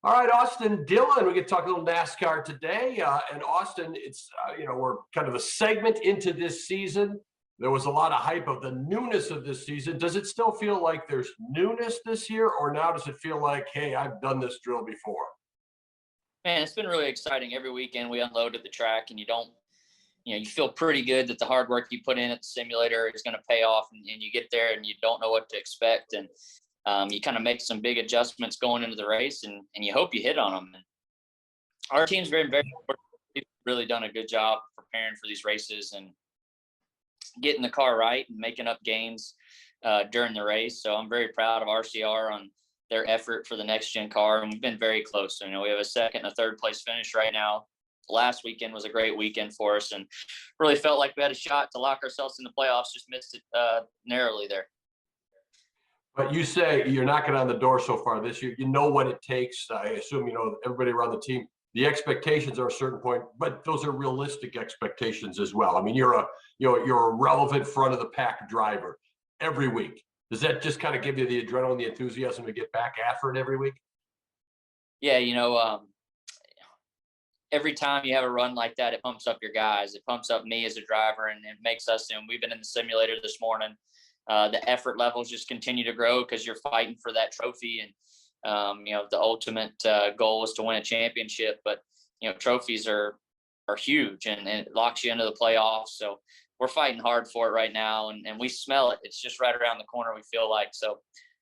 All right, Austin Dillon, we get to talk a little NASCAR today. And Austin, we're kind of a segment into this season. There was a lot of hype of the newness of this season. Does it still feel like there's newness this year, or now does it feel like, hey, I've done this drill before? Man, it's been really exciting. Every weekend we unload at the track, and you feel pretty good that the hard work you put in at the simulator is going to pay off, and you get there and you don't know what to expect. And you kind of make some big adjustments going into the race, and you hope you hit on them. And our team's really done a good job preparing for these races and getting the car right and making up gains during the race. So I'm very proud of RCR on their effort for the next gen car, and we've been very close. So, we have a second and a third place finish right now. Last weekend was a great weekend for us, and really felt like we had a shot to lock ourselves in the playoffs. Just missed it narrowly there. But you say you're knocking on the door so far this year. You know what it takes. I assume everybody around the team. The expectations are a certain point, but those are realistic expectations as well. I mean, you're a relevant front of the pack driver every week. Does that just kind of give you the adrenaline, the enthusiasm to get back after it every week? Yeah, every time you have a run like that, it pumps up your guys. It pumps up me as a driver, and it makes us. We've been in the simulator this morning. The effort levels just continue to grow because you're fighting for that trophy, and the ultimate goal is to win a championship. But trophies are huge, and it locks you into the playoffs. So we're fighting hard for it right now, and we smell it. It's just right around the corner, we feel like. So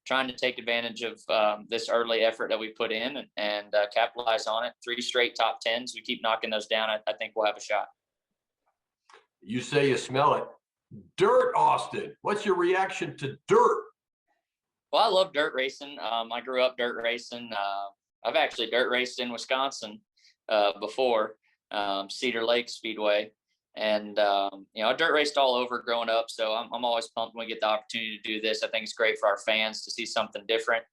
trying to take advantage of this early effort that we put in and capitalize on it. 3 straight top 10s. We keep knocking those down. I think we'll have a shot. You say you smell it. Dirt, Austin. What's your reaction to dirt? Well, I love dirt racing. I grew up dirt racing. I've actually dirt raced in Wisconsin before, Cedar Lake Speedway. And, I dirt raced all over growing up. So I'm always pumped when we get the opportunity to do this. I think it's great for our fans to see something different.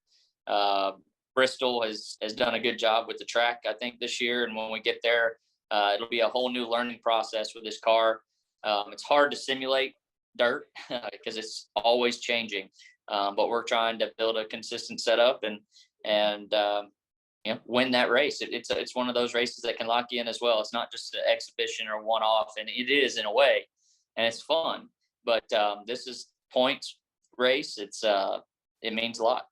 Bristol has done a good job with the track, I think, this year. And when we get there, it'll be a whole new learning process with this car. It's hard to simulate dirt because it's always changing. But we're trying to build a consistent setup and win that race. It's one of those races that can lock you in as well. It's not just an exhibition or one-off, and it is in a way, and it's fun. But this is points race. It means a lot.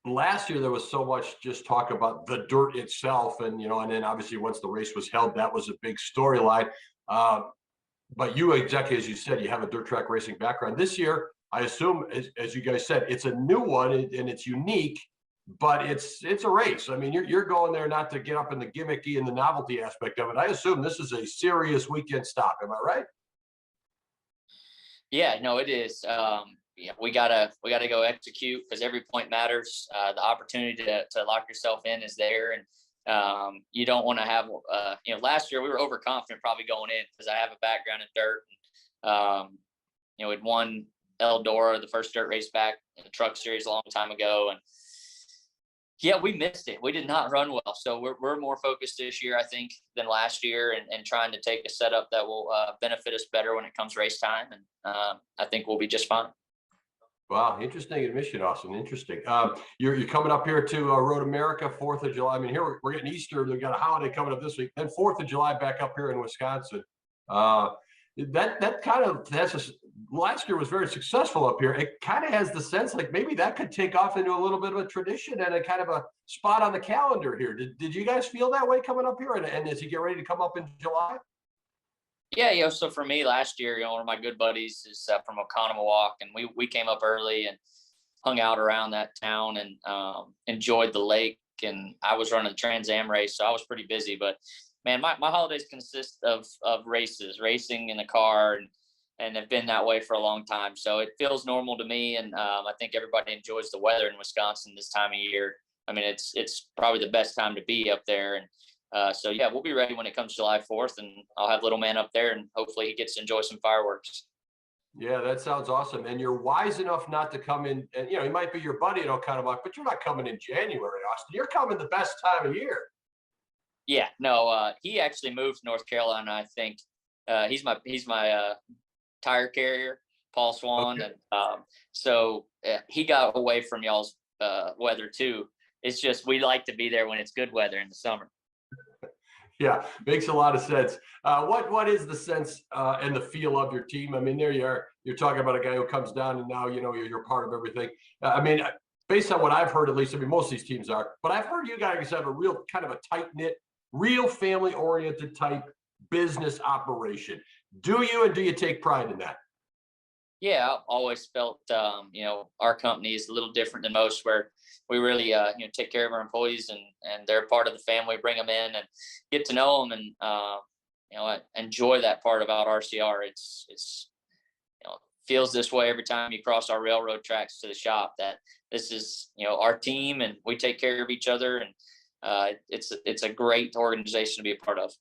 Last year there was so much just talk about the dirt itself, and then obviously once the race was held, that was a big storyline. But you, exactly as you said, you have a dirt track racing background. This year, I assume, as you guys said, it's a new one and it's unique, but it's a race. I mean, you're going there not to get up in the gimmicky and the novelty aspect of it. I assume this is a serious weekend stop. Am I right? Yeah, no, it is. We gotta go execute because every point matters. The opportunity to lock yourself in is there, and you don't want to have. Last year we were overconfident probably going in because I have a background in dirt. And, we'd won Eldora, the first dirt race back in the truck series a long time ago, and yeah, we missed it. We did not run well, so we're more focused this year, I think, than last year, and trying to take a setup that will benefit us better when it comes race time, and I think we'll be just fine. Wow, interesting admission, Austin. Interesting. You're coming up here to Road America, 4th of July. I mean, here we're getting Easter. We've got a holiday coming up this week. Then 4th of July back up here in Wisconsin. Last year was very successful up here. It kind of has the sense like maybe that could take off into a little bit of a tradition and a kind of a spot on the calendar here. Did you guys feel that way coming up here? And as you get ready to come up in July? Yeah, so for me last year, one of my good buddies is from Oconomowoc, and we came up early and hung out around that town and enjoyed the lake. And I was running the Trans Am race, so I was pretty busy. But man, my holidays consist of racing in the car, and have been that way for a long time. So it feels normal to me, and I think everybody enjoys the weather in Wisconsin this time of year. I mean, it's probably the best time to be up there, and so yeah, we'll be ready when it comes July 4th, and I'll have little man up there, and hopefully he gets to enjoy some fireworks. Yeah, that sounds awesome. And you're wise enough not to come in, and he might be your buddy at Oconomowoc, but you're not coming in January, Austin. You're coming the best time of year. Yeah, no, he actually moved to North Carolina. I think he's my tire carrier, Paul Swan, okay. And so he got away from y'all's weather too. It's just we like to be there when it's good weather in the summer. Yeah, makes a lot of sense. What is the sense and the feel of your team? I mean, there you are. You're talking about a guy who comes down, and now you're part of everything. I mean, based on what I've heard, at least, I mean, most of these teams are, but I've heard you guys have a real kind of a tight knit, real family oriented type business operation. Do you, and do you take pride in that? Yeah, I've always felt, our company is a little different than most, where we really, take care of our employees, and they're part of the family. Bring them in and get to know them, and I enjoy that part about RCR. It's feels this way every time you cross our railroad tracks to the shop, that this is our team, and we take care of each other, and it's a great organization to be a part of.